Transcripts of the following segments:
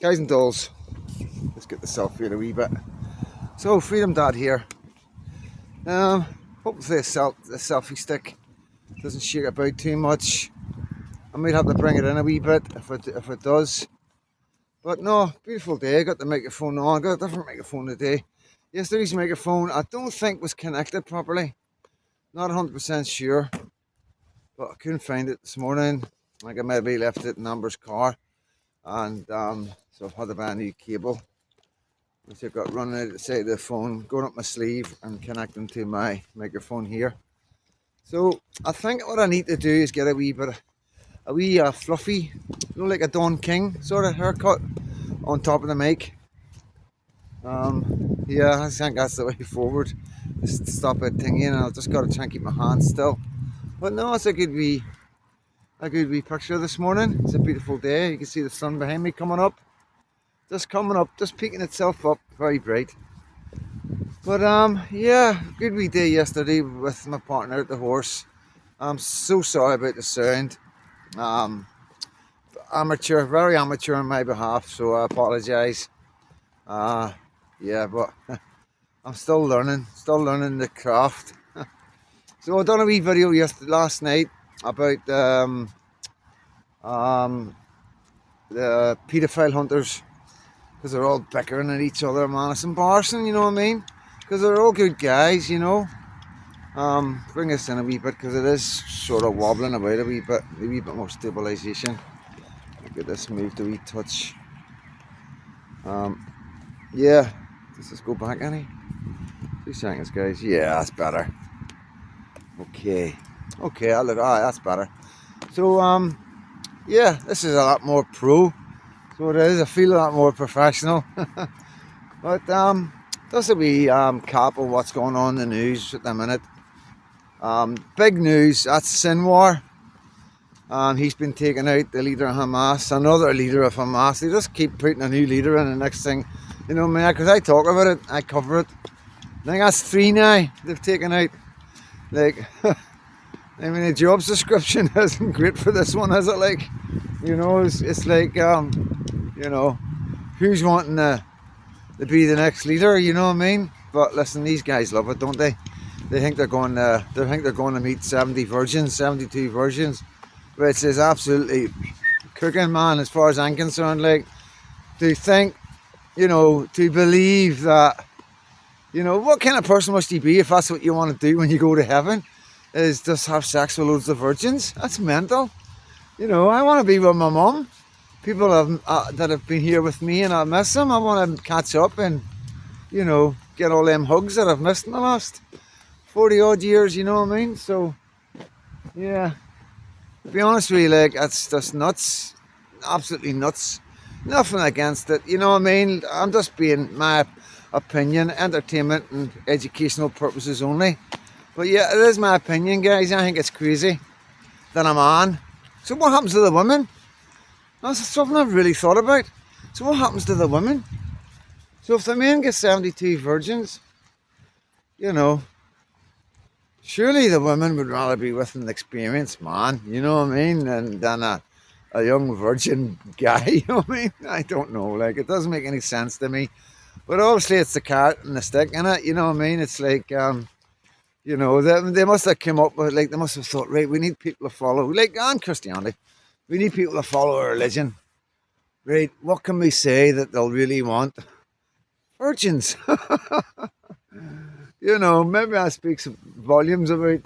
Guys and dolls, let's get the selfie in a wee bit. So, Freedom Dad here. Hopefully the selfie stick doesn't shake about too much. I might have to bring it in a wee bit if it does. But no, beautiful day. I got the microphone on. I got a different microphone today. Yesterday's microphone I don't think was connected properly. Not 100% sure, but I couldn't find it this morning. Like I maybe left it in Amber's car, and so I've had to buy a new cable, which I've got running out the side of the phone, going up my sleeve and connecting to my microphone here. So I think what I need to do is get a wee fluffy, like a Don King sort of haircut on top of the mic. Yeah, I think that's the way forward. Just stop it thingy, and I'll just gotta try and keep my hands still. But no, it's a good wee picture this morning. It's a beautiful day. You can see the sun behind me coming up. Just peeking itself up, very bright. But yeah, good wee day yesterday with my partner at the horse. I'm so sorry about the sound. Amateur, very amateur on my behalf, so I apologise. Yeah, but I'm still learning the craft. So I done a wee video last night about the paedophile hunters, because they're all bickering at each other, man. It's embarrassing, you know what I mean? Because they're all good guys, you know. Bring us in a wee bit, because it is sort of wobbling about a wee bit more stabilisation. Get this moved a wee touch. Yeah, does this go back any? 2 seconds, guys. Yeah, that's better. Okay, I look. Alright, that's better. So yeah, this is a lot more pro. So it is. I feel a lot more professional. But just a wee cap of what's going on in the news at the minute. Big news. That's Sinwar. He's been taking out the leader of Hamas, another leader of Hamas. They just keep putting a new leader in. The next thing, you know, because I talk about it, I cover it. I think that's 3 now they've taken out. Like, I mean, the job description isn't great for this one, is it? Like, you know, it's like, you know, who's wanting to be the next leader? You know what I mean? But listen, these guys love it, don't they? They think they're going to meet 72 virgins, which is absolutely cooking, man. As far as I'm concerned, like, to think, you know, to believe that. You know, what kind of person must you be if that's what you want to do when you go to heaven? Is just have sex with loads of virgins? That's mental. You know, I want to be with my mum. People that have been here with me and I miss them. I want to catch up and, you know, get all them hugs that I've missed in the last 40 odd years, you know what I mean? So, yeah. To be honest with you, like, that's just nuts. Absolutely nuts. Nothing against it, you know what I mean? I'm just being my opinion, entertainment and educational purposes only. But yeah, it is my opinion, guys. I think it's crazy that a man. So what happens to the women? That's something I've really thought about. So what happens to the women? So if the men get 72 virgins, you know, surely the women would rather be with an experienced man, you know what I mean, than a young virgin guy, you know what I mean? I don't know, like, it doesn't make any sense to me. But obviously it's the carrot and the stick in it, you know what I mean? It's like, you know, they must have come up with, like, they must have thought, right, we need people to follow, like, on Christianity, we need people to follow our religion. Right, what can we say that they'll really want? Virgins. You know, maybe that speaks volumes about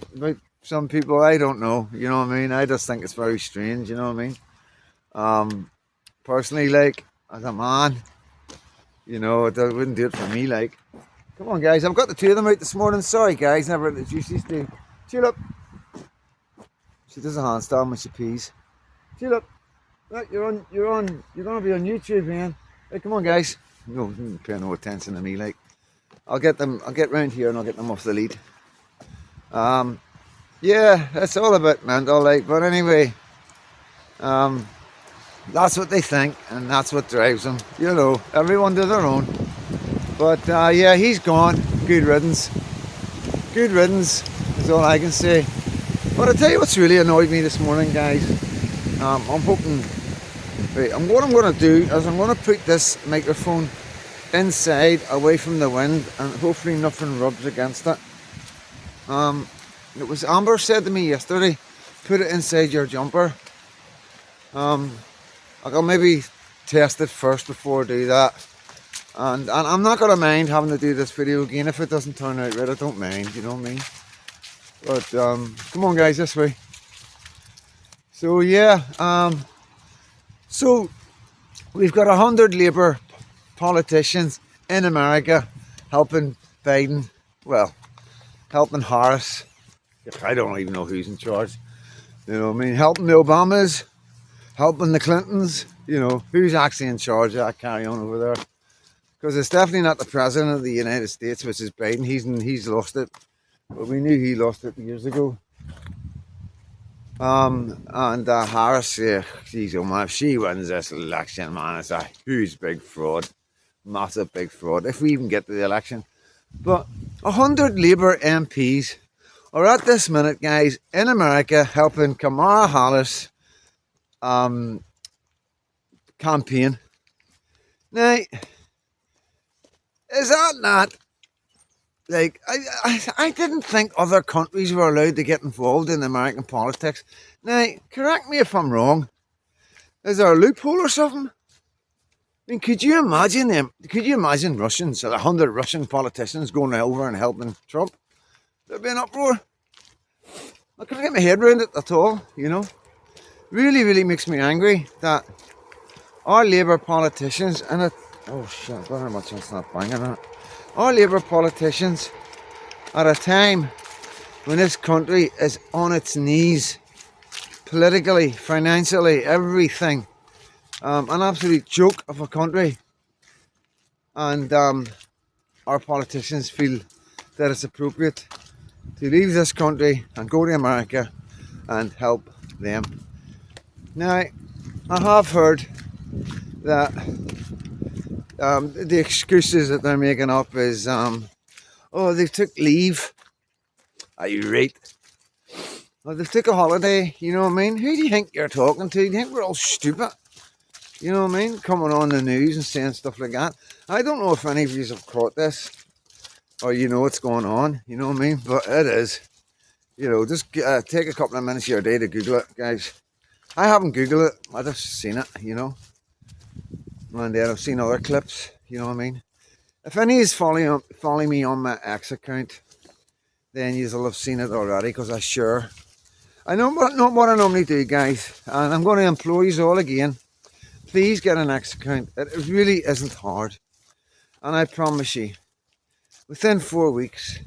some people, I don't know, you know what I mean? I just think it's very strange, you know what I mean? Personally, like, as a man, you know, it wouldn't do it for me, like. Come on, guys, I've got the 2 of them out this morning. Sorry, guys, never introduced these 2. Tulip. She does a handstand when she pees. Tulip. Look, you're gonna be on YouTube, man. Hey, come on, guys. No, pay no attention to me, like. I'll get round here and I'll get them off the lead. Yeah, that's all a bit mental, like, but anyway, that's what they think and that's what drives them. You know, everyone to their own. But yeah, he's gone. Good riddance. Good riddance is all I can say. But I'll tell you what's really annoyed me this morning, guys. I'm hoping Right, and what I'm going to do is I'm going to put this microphone inside, away from the wind, and hopefully nothing rubs against it. It was Amber said to me yesterday, put it inside your jumper. I'll maybe test it first before I do that. And I'm not going to mind having to do this video again if it doesn't turn out right. I don't mind, you know what I mean? But come on guys, this way. So yeah, so we've got 100 Labour politicians in America helping Biden, well, helping Harris. I don't even know who's in charge. You know what I mean? Helping the Obamas, helping the Clintons. You know, who's actually in charge of that carry on over there? Because it's definitely not the President of the United States, which is Biden. He's lost it. But we knew he lost it years ago. And Harris, yeah, geez, oh man, if she wins this election, man, it's a huge big fraud. Massive big fraud, if we even get to the election. But 100 Labour MPs are at this minute, guys, in America helping Kamala Harris campaign. Now, is that not, like, I didn't think other countries were allowed to get involved in American politics. Now, correct me if I'm wrong. Is there a loophole or something? I mean, could you imagine them? Could you imagine Russians, 100 Russian politicians going over and helping Trump? There'd be an uproar. I couldn't get my head around it at all, you know. Really, really makes me angry that our Labour politicians, and it, oh shit, I don't know much it's not banging on it. Our Labour politicians, at a time when this country is on its knees, politically, financially, everything, an absolute joke of a country, and our politicians feel that it's appropriate to leave this country and go to America and help them. Now, I have heard that the excuses that they're making up is, oh, they took leave. Are you right? Well, they took a holiday, you know what I mean? Who do you think you're talking to? Do you think we're all stupid? You know what I mean? Coming on the news and saying stuff like that. I don't know if any of you have caught this or you know what's going on, you know what I mean? But it is. You know, just take a couple of minutes of your day to Google it, guys. I haven't Googled it, I've just seen it, you know. And then I've seen other clips, you know what I mean? If any is following me on my X account, then you'll have seen it already, because I know what I normally do, guys, and I'm going to implore you all again, please get an X account. It really isn't hard, and I promise you, within 4 weeks,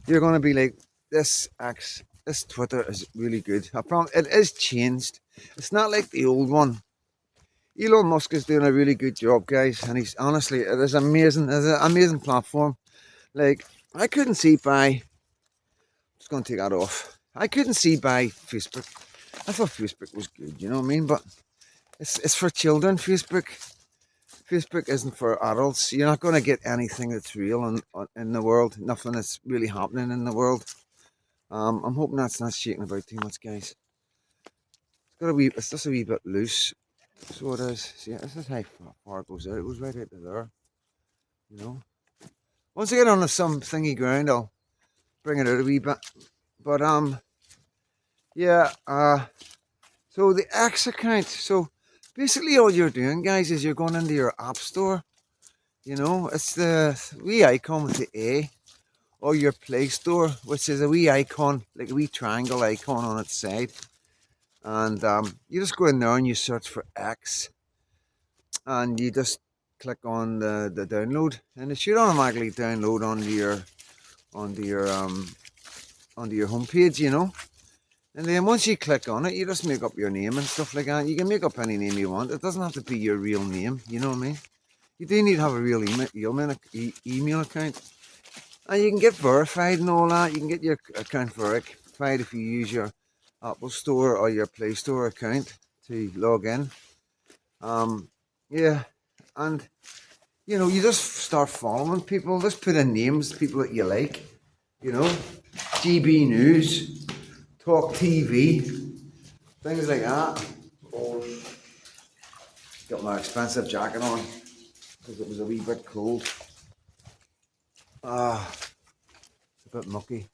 you're going to be like, this Twitter is really good. I promise, it is changed. It's not like the old one. Elon Musk is doing a really good job, guys, and he's honestly, it is amazing. It's an amazing platform. Like, I couldn't see by, just going to take that off. I couldn't see by Facebook. I thought Facebook was good, you know what I mean? But it's for children, Facebook. Facebook isn't for adults. You're not going to get anything that's real in the world. Nothing that's really happening in the world. I'm hoping that's not shaking about too much, guys. It's just a wee bit loose. So it is. See, this is how far it goes out. It goes right out to there. You know. Once I get on some thingy ground, I'll bring it out a wee bit. But yeah. So the X account. So basically, all you're doing, guys, is you're going into your app store. You know, it's the wee icon with the A, or your Play Store, which is a wee icon, like a wee triangle icon on its side. And you just go in there and you search for X, and you just click on the download, and it should automatically download onto your homepage, you know. And then once you click on it, you just make up your name and stuff like that. You can make up any name you want. It doesn't have to be your real name, you know what I mean? You do need to have a real email account, and you can get verified and all that. You can get your account verified if you use your Apple Store or your Play Store account to log in. Yeah, and you know, you just start following people. Just put in names, people that you like. You know, GB News, Talk TV, things like that. Got my expensive jacket on because it was a wee bit cold. It's a bit mucky.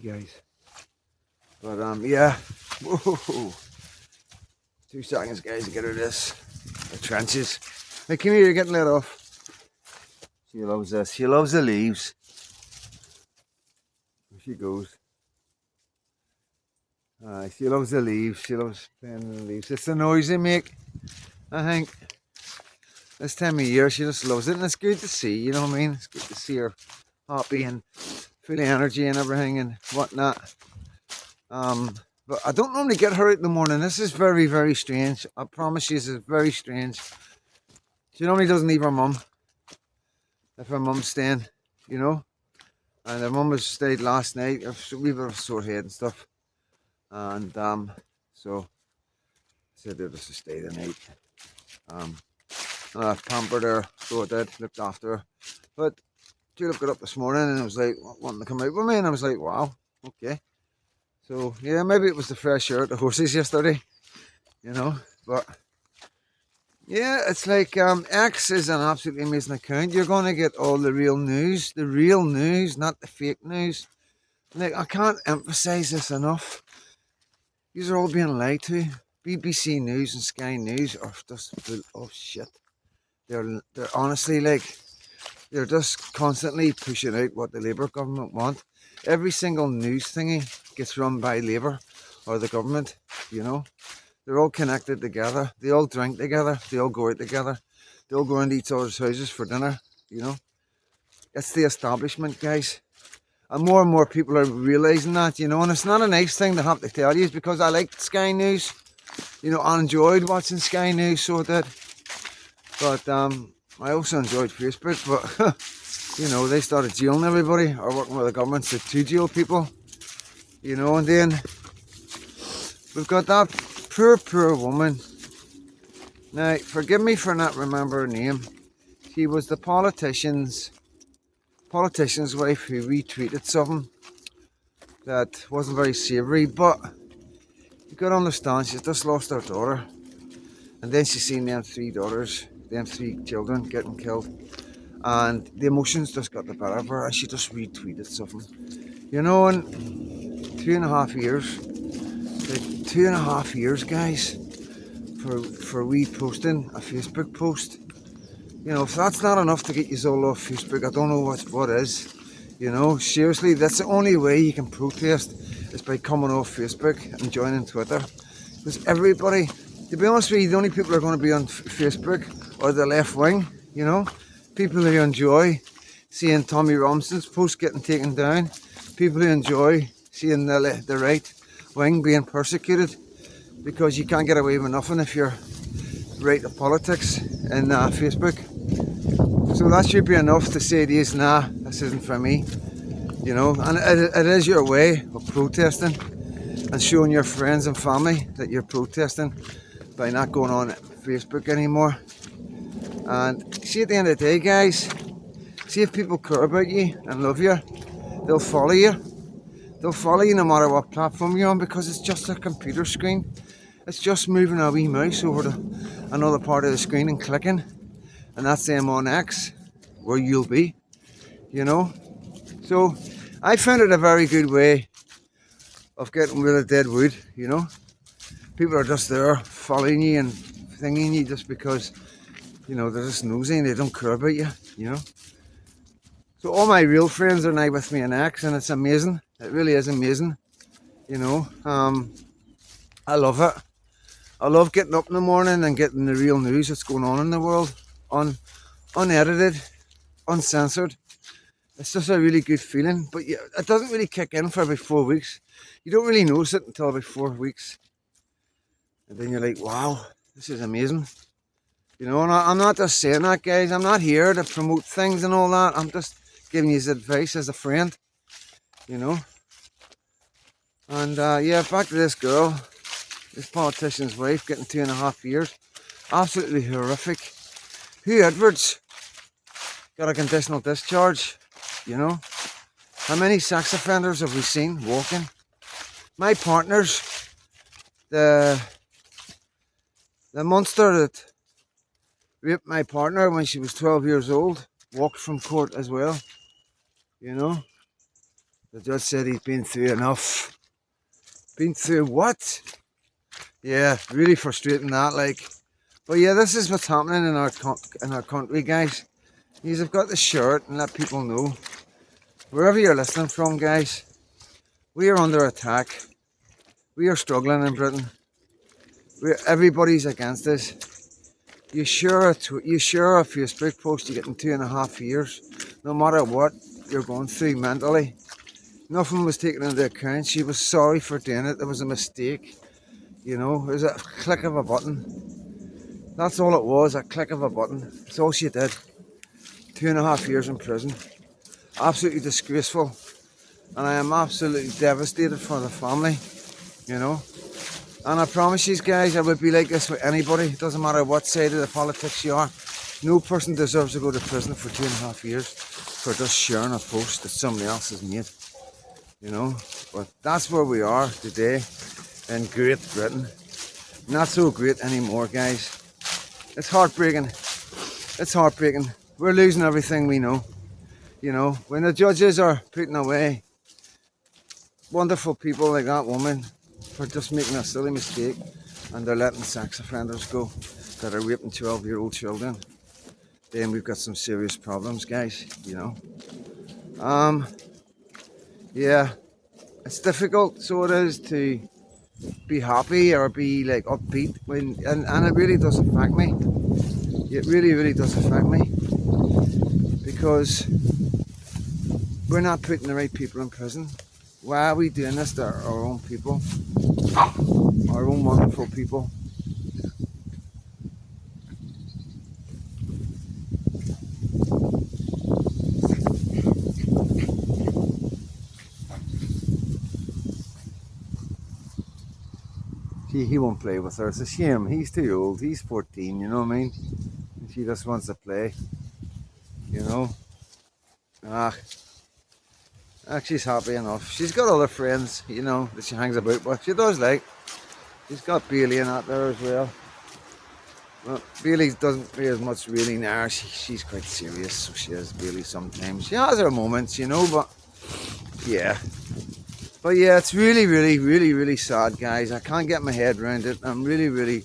Guys. But yeah. Whoa. 2 seconds, guys, to get rid of this. The trenches. Hey, come here, you're getting let off. She loves this. She loves the leaves. There she goes. She loves the leaves. She loves playing in the leaves. It's the noise they make, I think. This time of year, she just loves it. And it's good to see, you know what I mean? It's good to see her happy and full of energy and everything and whatnot. But I don't normally get her out in the morning. This is very, very strange. I promise you, this is very strange. She normally doesn't leave her mum. If her mum's staying, you know. And her mum has stayed last night. A wee bit of a sore head and stuff. And so I said they'll just stay the night. And I've pampered her, so I did, looked after her. But Julep got up this morning and was like, wanting to come out with me, and I was like, wow, okay. So yeah, maybe it was the fresh air at the horses yesterday, you know. But yeah, it's like X is an absolutely amazing account. You're going to get all the real news, not the fake news. Like, I can't emphasize this enough. These are all being lied to. BBC News and Sky News are just full of shit. They're honestly like, they're just constantly pushing out what the Labour government want. Every single news thingy gets run by Labour or the government, you know. They're all connected together. They all drink together. They all go out together. They all go into each other's houses for dinner, you know. It's the establishment, guys. And more people are realising that, you know. And it's not a nice thing to have to tell you, because I liked Sky News. You know, I enjoyed watching Sky News, so I did. But I also enjoyed Facebook. But, you know, they started jailing everybody, or working with the government to jail people. You know, and then we've got that poor woman. Now, forgive me for not remembering her name. She was the politician's wife who retweeted something that wasn't very savoury, but you gotta understand, she's just lost her daughter, and then she's seen them 3 children getting killed, and the emotions just got the better of her, and she just retweeted something, you know. And 2.5 years, like 2.5 years, guys, for reposting a Facebook post. You know, if that's not enough to get you all off Facebook, I don't know what is. You know, seriously, that's the only way you can protest, is by coming off Facebook and joining Twitter. Because everybody, to be honest with you, the only people who are going to be on Facebook are the left wing, you know. People who enjoy seeing Tommy Robson's post getting taken down. People who enjoy seeing the right wing being persecuted, because you can't get away with nothing if you're right of politics in Facebook. So that should be enough to say to you, nah, this isn't for me, you know. And it is your way of protesting and showing your friends and family that you're protesting by not going on Facebook anymore. And see, at the end of the day, guys, see, if people care about you and love you, they'll follow you. They'll follow you no matter what platform you're on, because it's just a computer screen. It's just moving a wee mouse over to another part of the screen and clicking, and that's them on X, where you'll be, you know. So I found it a very good way of getting rid of dead wood, you know. People are just there following you and thinking you just because, you know, they're just nosy and they don't care about you, you know. So all my real friends are now with me on X, and it's amazing. It really is amazing, you know. I love it. I love getting up in the morning and getting the real news that's going on in the world, unedited, uncensored. It's just a really good feeling, but yeah, it doesn't really kick in for about 4 weeks. You don't really notice it until about 4 weeks, and then you're like, wow, this is amazing. You know, and I'm not just saying that, guys. I'm not here to promote things and all that. I'm just giving you advice as a friend, you know. And yeah, back to this girl. This politician's wife getting 2.5 years. Absolutely horrific. Hugh Edwards got a conditional discharge, you know. How many sex offenders have we seen walking? My partners the monster that raped my partner when she was 12 years old walked from court as well. You know, the judge said he'd been through enough. Been through what? Yeah, really frustrating that. Like, but yeah, this is what's happening in our country, guys. You've got to share it and let people know. Wherever you're listening from, guys, we are under attack. We are struggling in Britain. Everybody's against us. You share a Facebook post, you get in 2.5 years, no matter what you're going through mentally. Nothing was taken into account. She was sorry for doing it. It was a mistake. You know, it was a click of a button. That's all it was, a click of a button. That's all she did. 2.5 years in prison. Absolutely disgraceful. And I am absolutely devastated for the family, you know. And I promise you guys, I would be like this with anybody. It doesn't matter what side of the politics you are. No person deserves to go to prison for 2.5 years for just sharing a post that somebody else has made. You know, but that's where we are today in Great Britain. Not so great anymore, guys. It's heartbreaking. It's heartbreaking. We're losing everything we know. You know, when the judges are putting away wonderful people like that woman for just making a silly mistake, and they're letting sex offenders go that are raping 12-year-old children, then we've got some serious problems, guys, you know. Yeah, it's difficult, so it is, to be happy or be like upbeat and it really does affect me. It really does affect me, because we're not putting the right people in prison. Why are we doing this to our own people? Our own wonderful people. He won't play with her. It's a shame. He's too old. He's 14, you know what I mean? And she just wants to play, you know. She's happy enough. She's got other friends, you know, that she hangs about with. She does like. She's got Bailey and that there as well. Well, Bailey doesn't play as much really now. She's quite serious, so she is, Bailey, sometimes. She has her moments, you know, but yeah. But yeah, it's really sad, guys. I can't get my head around it. I'm really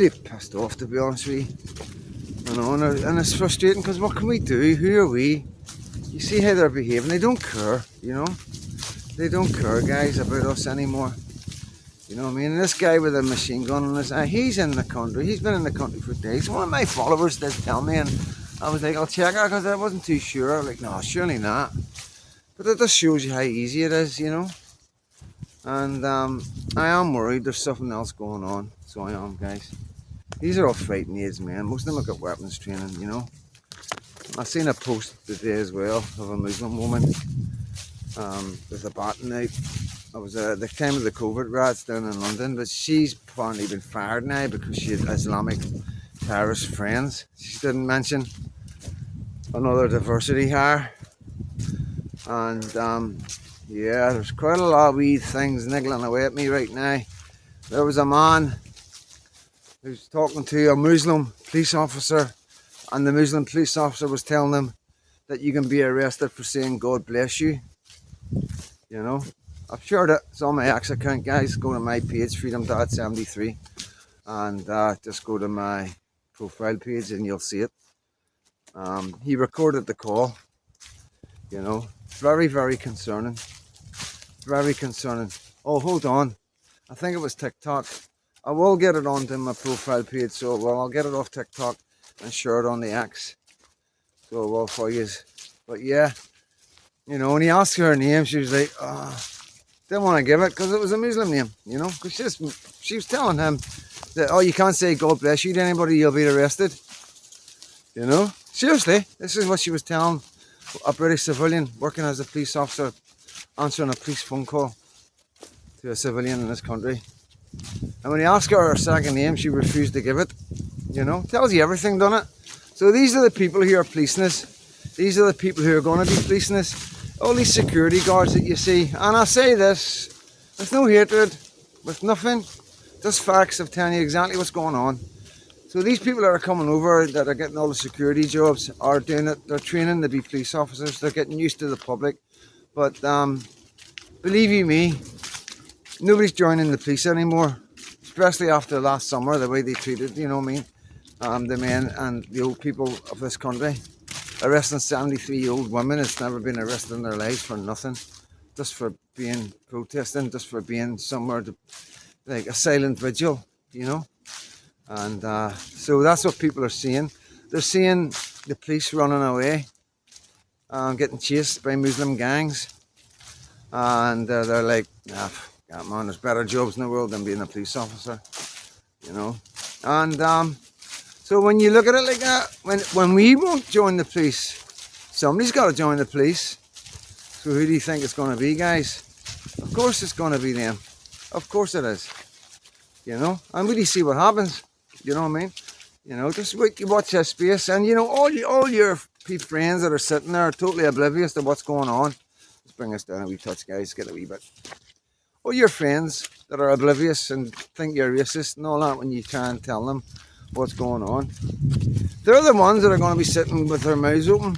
pissed off, to be honest with you. You know, and it's frustrating, because what can we do? Who are we? You see how they're behaving. They don't care, you know. They don't care, guys, about us anymore. You know what I mean? And this guy with a machine gun on his eye, he's in the country. He's been in the country for days. One of my followers did tell me, and I was like, I'll check it, because I wasn't too sure. I was like, no, surely not. But it just shows you how easy it is, you know. And I am worried there's something else going on. So I am, guys. These are all fighting aids, man. Most of them have got weapons training, you know. I seen a post today as well of a Muslim woman with a baton out. It was the time of the COVID riots down in London, but she's apparently been fired now because she had Islamic terrorist friends. She didn't mention another diversity hire. And yeah, there's quite a lot of wee things niggling away at me right now. There was a man who's talking to a Muslim police officer, and the Muslim police officer was telling him that you can be arrested for saying God bless you. You know, I've shared it. It's on my X account, guys. Go to my page, Freedom Dad 73, and just go to my profile page and you'll see it. He recorded the call. You know, very concerning. Very concerning. Oh, hold on. I think it was TikTok. I will get it onto my profile page, so I'll get it off TikTok and share it on the X. So well for you. But yeah, you know, when he asked her name, she was like, didn't want to give it because it was a Muslim name, you know, because she was telling him that, oh, you can't say God bless you to anybody, you'll be arrested. You know, seriously, this is what she was telling a British civilian working as a police officer, answering a police phone call to a civilian in this country. And when he asked her second name, she refused to give it. You know, tells you everything, doesn't it? So these are the people who are policing us. These are the people who are going to be policing us. All these security guards that you see. And I'll say this, there's no hatred. with nothing, just facts of telling you exactly what's going on. So these people that are coming over, that are getting all the security jobs, are doing it. They're training to be police officers. They're getting used to the public. But believe you me, nobody's joining the police anymore, especially after last summer, the way they treated, you know what I mean, the men and the old people of this country. Arresting 73-year-old women that's never been arrested in their lives for nothing, just for being protesting, just for being somewhere to, like a silent vigil, you know. And so that's what people are seeing. They're seeing the police running away, getting chased by Muslim gangs, and they're like, ah, yeah, man, there's better jobs in the world than being a police officer, you know. And so when you look at it like that, when we won't join the police, somebody's got to join the police. So who do you think it's going to be, guys? Of course it's going to be them. Of course it is. You know, and we see what happens. You know what I mean? You know, just wait, watch this space, and you know, all your friends that are sitting there are totally oblivious to what's going on. Let's bring us down a wee touch, guys. Get a wee bit. All your friends that are oblivious and think you're racist and all that, when you try and tell them what's going on, they're the ones that are going to be sitting with their mouths open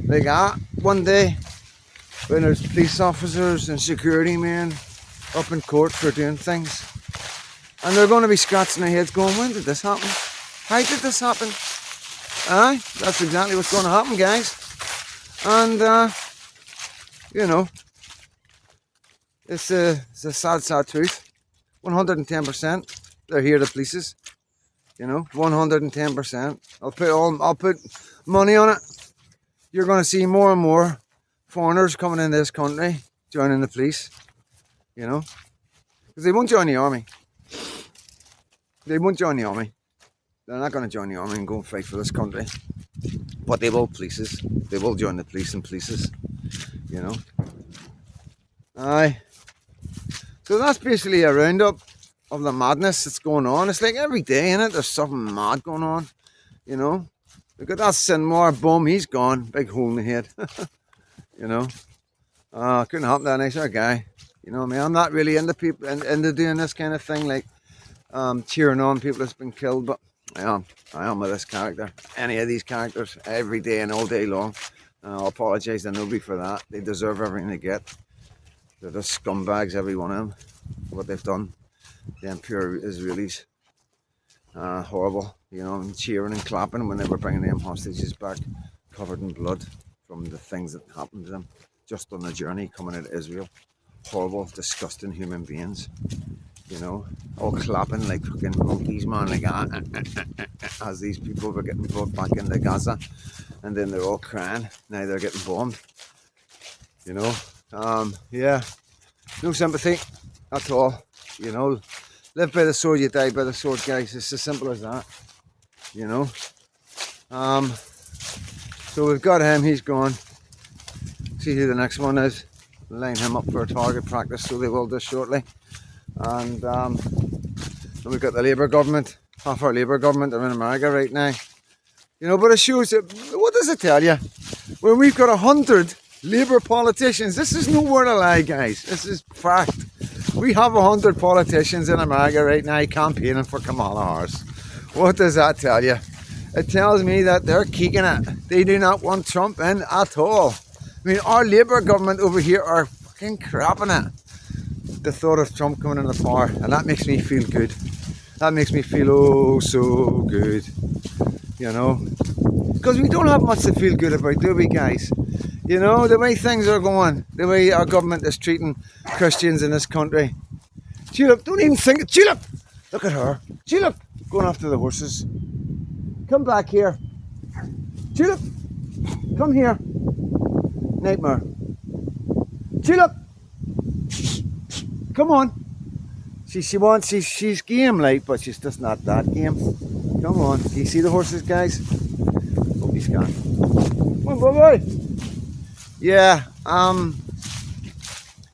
like that one day when there's police officers and security men up in court for doing things, and they're going to be scratching their heads going, when did this happen? How did this happen? Aye, that's exactly what's going to happen, guys. And you know, it's a sad truth. 110%. They're here, the polices. You know, 110%. I'll put money on it. You're going to see more and more foreigners coming in this country, joining the police. You know, because they won't join the army. They won't join the army. They're not going to join the army and go and fight for this country. But they will polices. They will join the police and polices. You know. Aye. So that's basically a roundup of the madness that's going on. It's like every day, innit? There's something mad going on. You know. Look at that Sinmar bum. He's gone. Big hole in the head. You know. Couldn't happen to a nicer guy. You know what I mean? I'm not really into people into doing this kind of thing, like cheering on people that's been killed, but I am with this character. Any of these characters, every day and all day long. I'll apologise to nobody for that. They deserve everything they get. They're just scumbags, every one of them. What they've done, them pure Israelis. Horrible, you know, and cheering and clapping when they were bringing them hostages back, covered in blood from the things that happened to them just on the journey coming out of Israel. Horrible, disgusting human beings, you know, all clapping like fucking monkeys, man, like as these people were getting brought back into Gaza, and then they're all crying. Now they're getting bombed, you know. Yeah, no sympathy at all, you know. Live by the sword, you die by the sword, guys. It's as simple as that, you know. So we've got him, he's gone. See who the next one is. Line him up for a target practice, so they will do shortly. And we've got the Labour government, half our Labour government are in America right now. You know, but it shows that, what does it tell you? When we've got 100 Labour politicians, this is no word of lie, guys. This is fact. We have 100 politicians in America right now campaigning for Kamala Harris. What does that tell you? It tells me that they're kicking it. They do not want Trump in at all. I mean, our Labour government over here are fucking crapping it. The thought of Trump coming into power, and that makes me feel good. That makes me feel oh so good, you know. Because we don't have much to feel good about, do we, guys? You know, the way things are going, the way our government is treating Christians in this country. Tulip, don't even think it. Tulip! Look at her. Tulip! Going after the horses. Come back here. Tulip! Come here. Nightmare. Tulip! Come on. She's game like, but she's just not that game. Come on. Do you see the horses, guys? Hope he's gone. Come on, boy. Yeah,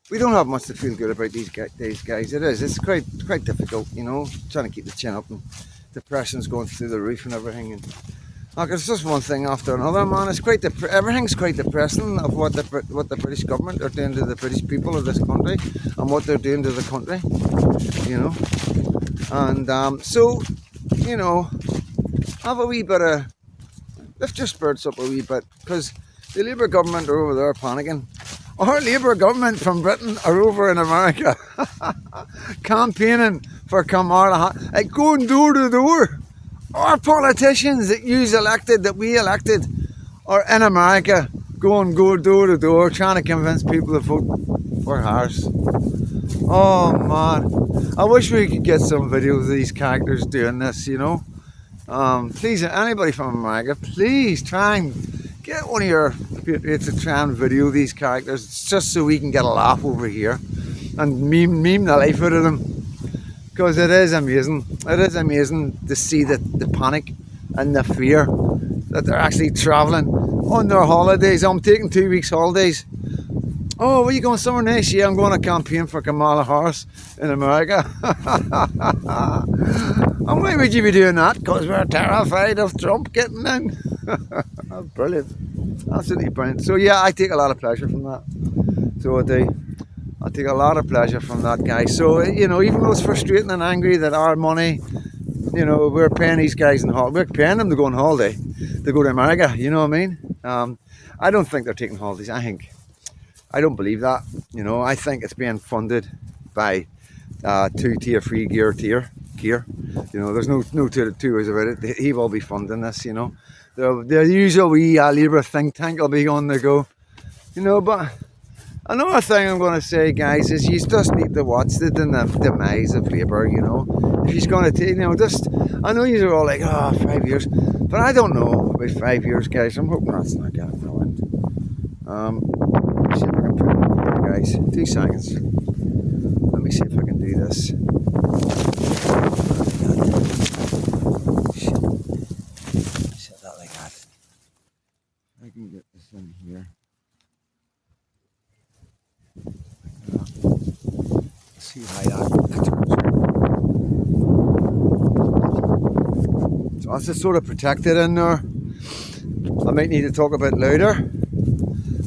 we don't have much to feel good about these guys. It is. It's quite difficult, you know, trying to keep the chin up, and depression's going through the roof and everything. And Like, it's just one thing after another, man. It's quite everything's quite depressing of what the British government are doing to the British people of this country and what they're doing to the country, you know. And so, you know, have a wee bit of lift your spirits up a wee bit, because the Labour government are over there panicking. Our Labour government from Britain are over in America campaigning for Kamala Harris, like going door to door. Our politicians that we elected, are in America going door to door trying to convince people to vote for Harris. Oh man, I wish we could get some videos of these characters doing this, you know. Please, anybody from America, please try and get one of your patriots to try and video these characters, just so we can get a laugh over here and meme the life out of them. Because it is amazing. It is amazing to see the panic and the fear that they're actually travelling on their holidays. I'm taking 2 weeks holidays. Oh, where are you going somewhere nice? Yeah, I'm going to campaign for Kamala Harris in America. And why would you be doing that? Because we're terrified of Trump getting in. Brilliant. Absolutely brilliant. So yeah, I take a lot of pleasure from that. So I do. I take a lot of pleasure from that, guy. So, you know, even though it's frustrating and angry that our money, you know, we're paying these guys in holiday, we're paying them to go on holiday, to go to America, you know what I mean? I don't think they're taking holidays. I don't believe that. You know, I think it's being funded by two-tier, free-gear tier. You know, there's no two ways about it. He will be funding this, you know. The usual wee Labour think tank will be on the go, you know, but another thing I'm going to say, guys, is you just need to watch the demise of Labour, you know. If he's going to take, you know, just, I know you're all like, oh, 5 years, but I don't know about 5 years, guys. I'm hoping that's not getting ruined. Let me see if I can put it in here, guys. 2 seconds. Let me see if I can do this. Set that like that. I can get this in here. See how that turns. So that's just sort of protected in there. I might need to talk a bit louder,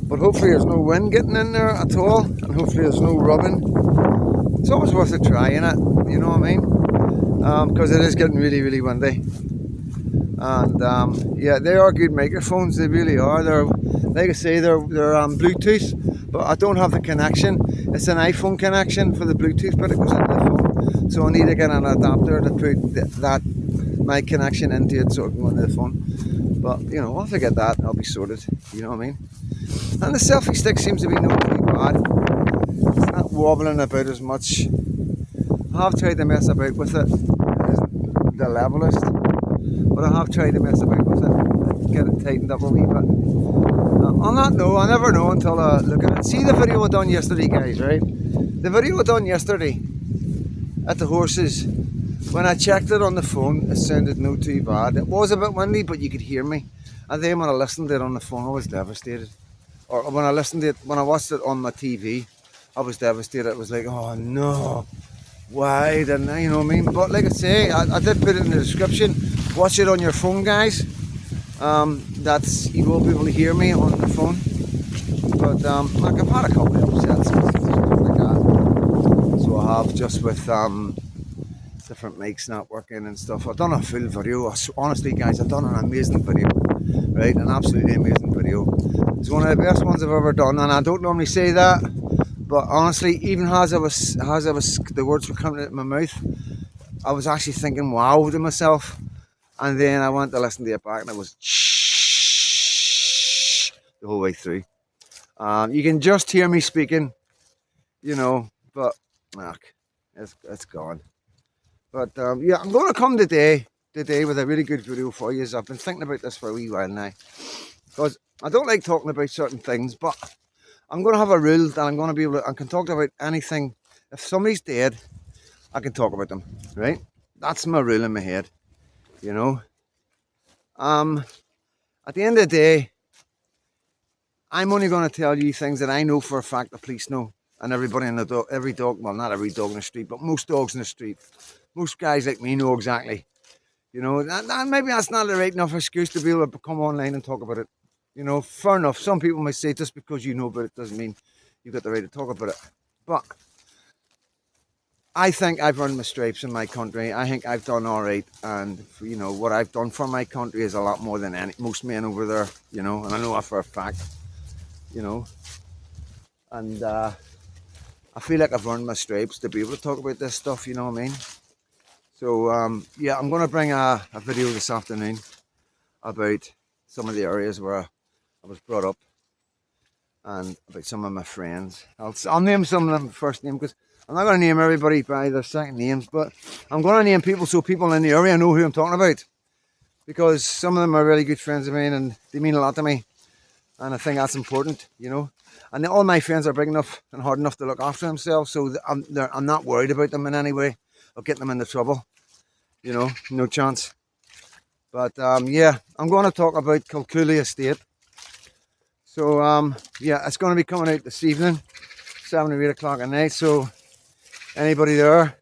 but hopefully there's no wind getting in there at all, and hopefully there's no rubbing. It's always worth a try, innit? You know what I mean? Because it is getting really, really windy. And yeah, they are good microphones. They really are. They're, like I say, they're Bluetooth, but I don't have the connection. It's an iPhone connection for the Bluetooth, but it goes into the phone. So I need to get an adapter to put my connection into it so it can go into the phone. But you know, once I get that, I'll be sorted. You know what I mean? And the selfie stick seems to be not too bad. It's not wobbling about as much. I have tried to mess about with it. It isn't the levelest, but I have tried to mess about with it, get it tightened up a wee bit. I'll not know, I never know until I look at it. See the video I done yesterday, guys, right? The video I done yesterday at the horses, when I checked it on the phone, it sounded no too bad. It was a bit windy, but you could hear me. And then when I listened to it on the phone, I was devastated. Or when I listened to it, when I watched it on my TV, I was devastated. It was like, oh no, why didn't I, you know what I mean? But like I say, I did put it in the description. Watch it on your phone, guys. That's, you will be able to hear me on the phone. But like I've had a couple of upsets and stuff like that. So I have, just with different mics not working and stuff. I've done a full video. Honestly, guys, I've done an amazing video. Right, an absolutely amazing video. It's one of the best ones I've ever done, and I don't normally say that, but honestly, even as I was, the words were coming out of my mouth, I was actually thinking wow to myself. And then I went to listen to it back, and it was shh the whole way through. You can just hear me speaking, you know, but look, it's gone. But yeah, I'm going to come today with a really good video for you. I've been thinking about this for a wee while now, because I don't like talking about certain things, but I'm going to have a rule that I'm going to be able to, I can talk about anything. If somebody's dead, I can talk about them, right? That's my rule in my head. You know, at the end of the day, I'm only going to tell you things that I know for a fact the police know, and everybody in the dog, well, not every dog in the street, but most dogs in the street, most guys like me know exactly, You know, maybe that's not the right enough excuse to be able to come online and talk about it. You know, fair enough. Some people might say just because you know about it doesn't mean you've got the right to talk about it. But I think I've earned my stripes in my country. I think I've done all right, and you know what I've done for my country is a lot more than most men over there. You know, and I know that for a fact. You know, and I feel like I've earned my stripes to be able to talk about this stuff. You know what I mean? So yeah, I'm going to bring a video this afternoon about some of the areas where I was brought up and about some of my friends. I'll name some of them first name because I'm not going to name everybody by their second names, but I'm going to name people so people in the area know who I'm talking about, because some of them are really good friends of mine and they mean a lot to me, and I think that's important, you know. And all my friends are big enough and hard enough to look after themselves, so I'm not worried about them in any way of getting them into trouble, you know, no chance. But yeah, I'm going to talk about Kilcooly Estate. So yeah, it's going to be coming out this evening, 7 or 8 o'clock at night. So anybody there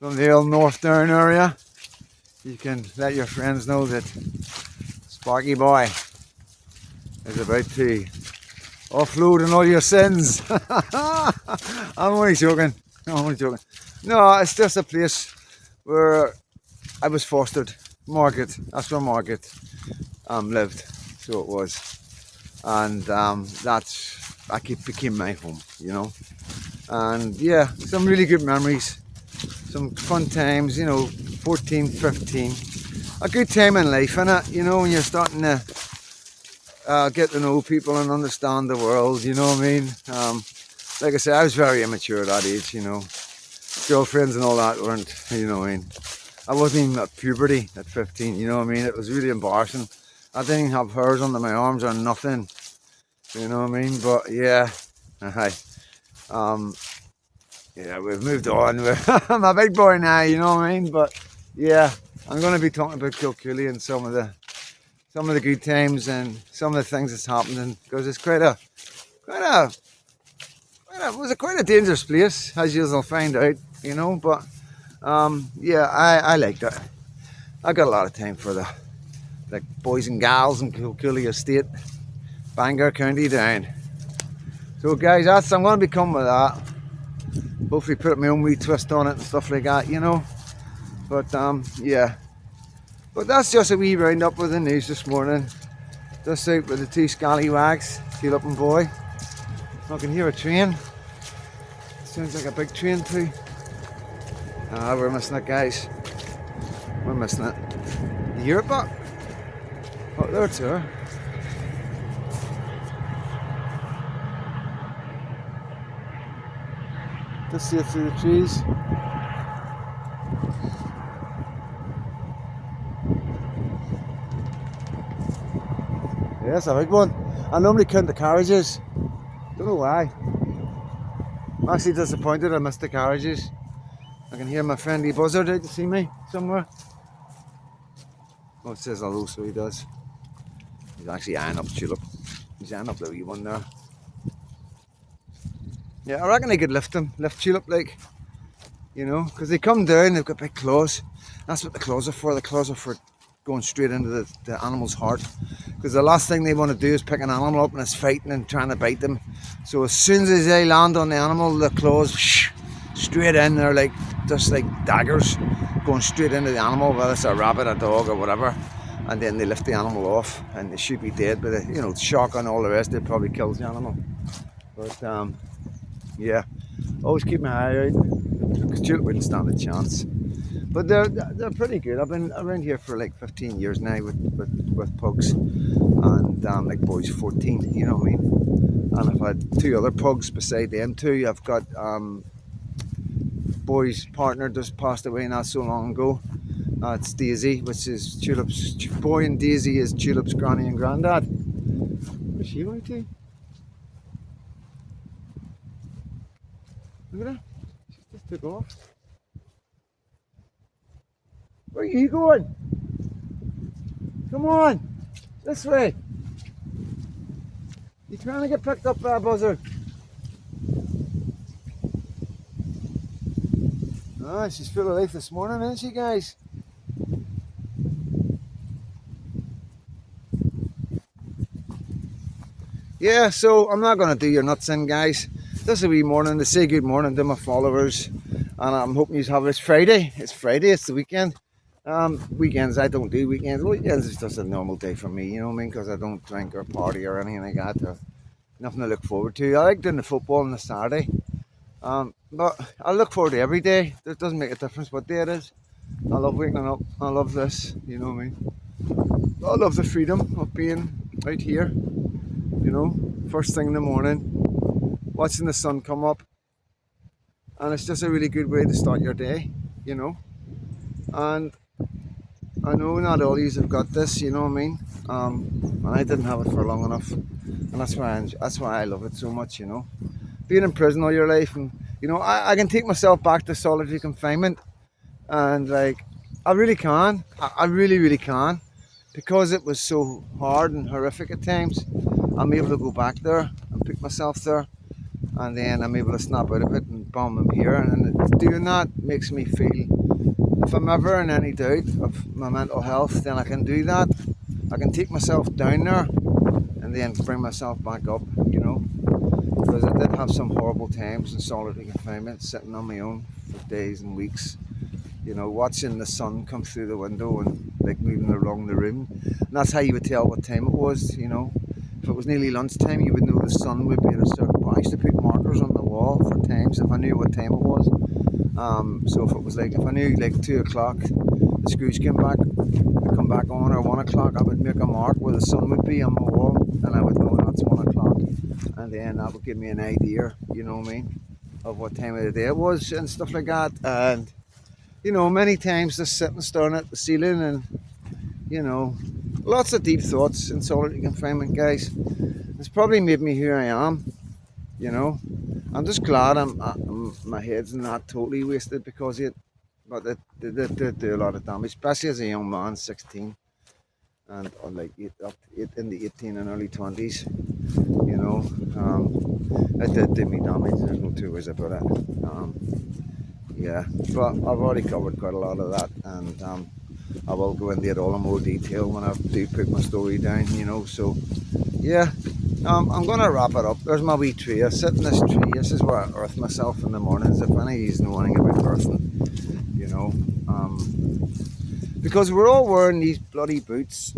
from the old North Down area, you can let your friends know that Sparky Boy is about to offload on all your sins. I'm only joking. I'm only joking. No, it's just a place where I was fostered. Margaret, that's where Margaret lived. So it was. And became my home, you know. And yeah, some really good memories, some fun times, you know, 14, 15. A good time in life, innit? You know, when you're starting to get to know people and understand the world, you know what I mean? Like I said, I was very immature at that age, you know. Girlfriends and all that weren't, you know what I mean? I wasn't even at puberty at 15, you know what I mean? It was really embarrassing. I didn't even have hairs under my arms or nothing, you know what I mean? But yeah, yeah, we've moved on. I'm a big boy now, you know what I mean? But yeah, I'm going to be talking about Kilcooly and some of the good times and some of the things that's happening, because it's quite a dangerous place, as you'll find out, you know. But yeah, I liked it. I got a lot of time for the boys and gals in Kilcooly Estate, Bangor County Down. So guys, I'm going to be coming with that. Hopefully put my own wee twist on it and stuff like that, you know. But yeah. But that's just a wee roundup with the news this morning. Just out with the two scallywags, Tulip and Boy. I can hear a train. Sounds like a big train too. Ah, we're missing it, guys. We're missing it. You hear it, Buck? Oh, there it's her. Just see it through the trees. Yeah, that's a big one. I normally count the carriages. Don't know why. I'm actually disappointed I missed the carriages. I can hear my friendly buzzard out to see me somewhere. Oh, it says hello, so he does. He's actually eyeing up Tulip. He's eyeing up the wee one there. Yeah, I reckon I could lift Tulip, like, you know, because they come down, they've got big claws. That's what the claws are for. The claws are for going straight into the animal's heart, because the last thing they want to do is pick an animal up and it's fighting and trying to bite them. So as soon as they land on the animal, the claws straight in. They're like just like daggers going straight into the animal, whether it's a rabbit, a dog or whatever, and then they lift the animal off and they should be dead, but you know, shock and all the rest, it probably kills the animal. But yeah, always keep my eye out, because Tulip wouldn't stand a chance. But they're pretty good. I've been around here for like 15 years now with pugs, and like Boy's 14, you know what I mean? And I've had two other pugs beside them too. I've got Boy's partner just passed away not so long ago. It's Daisy, which is Tulip's. Boy and Daisy is Tulip's granny and granddad. Where's she going to? Look at her. She just took off. Where are you going? Come on, this way. You trying to get picked up by a buzzard? Ah, she's full of life this morning, isn't she, guys? yeah, so I'm not going to do your nuts in, guys. This is a wee morning to say good morning to my followers. And I'm hoping you have it's Friday. It's Friday, it's the weekend. Weekends, I don't do weekends. Weekends is just a normal day for me, you know what I mean? Because I don't drink or party or anything like that. Or nothing to look forward to. I like doing the football on the Saturday. But I look forward to every day. It doesn't make a difference what day it is. I love waking up. I love this, you know what I mean? I love the freedom of being out here, you know, first thing in the morning, watching the sun come up. And it's just a really good way to start your day, you know. And I know not all of you have got this, you know what I mean? And I didn't have it for long enough. And that's why I love it so much, you know. Being in prison all your life, and you know, I can take myself back to solitary confinement, and like I really can. I really, really can, because it was so hard and horrific at times. I'm able to go back there and pick myself there, and then I'm able to snap out of it and bomb them here. And doing that makes me feel, if I'm ever in any doubt of my mental health, then I can do that. I can take myself down there and then bring myself back up, you know. Because I did have some horrible times in solitary confinement, sitting on my own for days and weeks, you know, watching the sun come through the window and like moving along the room. And that's how you would tell what time it was, you know. If it was nearly lunchtime, you would know the sun would be at a certain point. I used to put markers on the wall for times if I knew what time it was. So if it was like, if I knew like 2 o'clock, the screws came back, would come back on, or 1 o'clock, I would make a mark where the sun would be on my wall, and I would know that's 1 o'clock. And then that would give me an idea, you know what I mean, of what time of the day it was and stuff like that. And you know, many times just sitting staring at the ceiling, and you know, lots of deep thoughts in solitary confinement, guys. It's probably made me who I am, you know. I'm just glad my head's not totally wasted because it, but it did do a lot of damage, especially as a young man, 16, and or like in the 18 and early 20s, you know. It did do me damage, there's no two ways about it. Yeah, but I've already covered quite a lot of that, and I will go into it all in more detail when I do put my story down, you know. So, yeah, I'm going to wrap it up. There's my wee tree. I sit in this tree. This is where I earth myself in the mornings, if any of you know anything about earthing, you know. Because we're all wearing these bloody boots,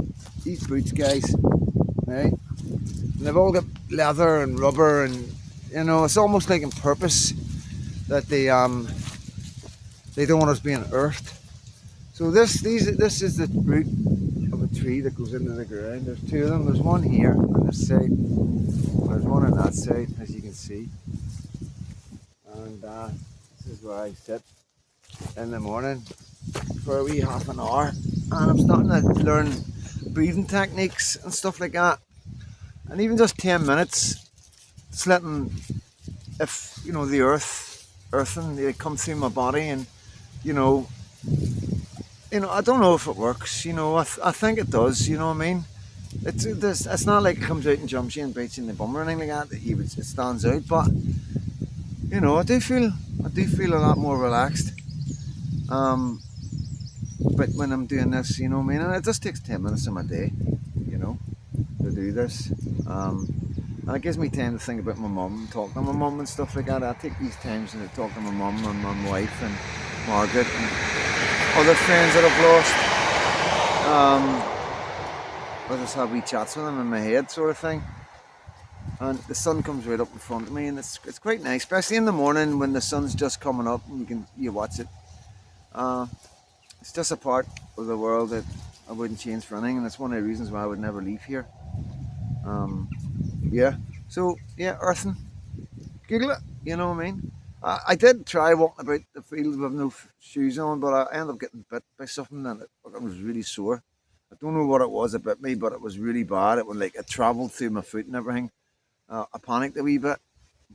guys, right? And they've all got leather and rubber, and, you know, it's almost like on purpose that they don't want us being earthed. So this is the root of a tree that goes into the ground. There's two of them. There's one here on this side. There's one on that side, as you can see. And this is where I sit in the morning for a wee half an hour. And I'm starting to learn breathing techniques and stuff like that. And even just 10 minutes, just letting, if you know, the earthing, they come through my body, and you know, I don't know if it works. You know, I think it does. You know what I mean? It's not like it comes out and jumps you and bites you in the bum or anything like that. It stands out, but you know, I do feel a lot more relaxed. But when I'm doing this, you know what I mean, and it just takes 10 minutes of my day, you know, to do this. And it gives me time to think about my mum, talk to my mum and stuff like that. I take these times and talk to my mum and my wife and Margaret and other friends that I've lost. I just have wee chats with them in my head, sort of thing. And the sun comes right up in front of me, and it's quite nice, especially in the morning when the sun's just coming up and you watch it. It's just a part of the world that I wouldn't change for anything, and it's one of the reasons why I would never leave here. Yeah, so yeah, earthing, Google it, you know what I mean. I did try walking about the field with no shoes on, but I ended up getting bit by something, and it was really sore. I don't know what it was that bit me, but it was really bad. It was like it travelled through my foot and everything. I panicked a wee bit,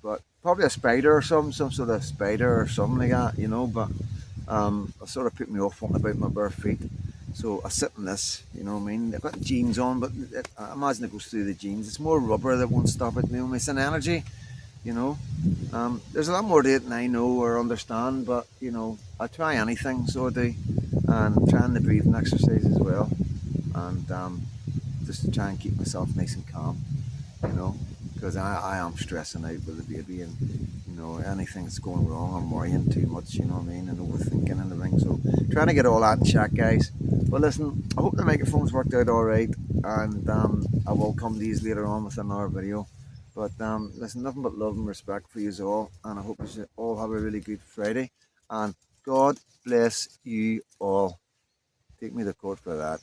but probably a spider or something, some sort of spider or something like that, you know. But it sort of put me off walking about my bare feet. So I sit in this, you know what I mean. I've got jeans on, but I imagine it goes through the jeans. It's more rubber that won't stop it. You know, it's an energy, you know. There's a lot more to it than I know or understand, but you know, I try anything, so I do, and trying the breathing exercise as well, and just to try and keep myself nice and calm, you know. because I am stressing out with the baby, and you know, anything that's going wrong, I'm worrying too much, you know what I mean, and overthinking and everything. So trying to get all that in check, guys. But listen, I hope the microphones worked out all right, and I will come to these later on with another video. But listen, nothing but love and respect for you all, and I hope you all have a really good Friday, and God bless you all. Take me to court for that.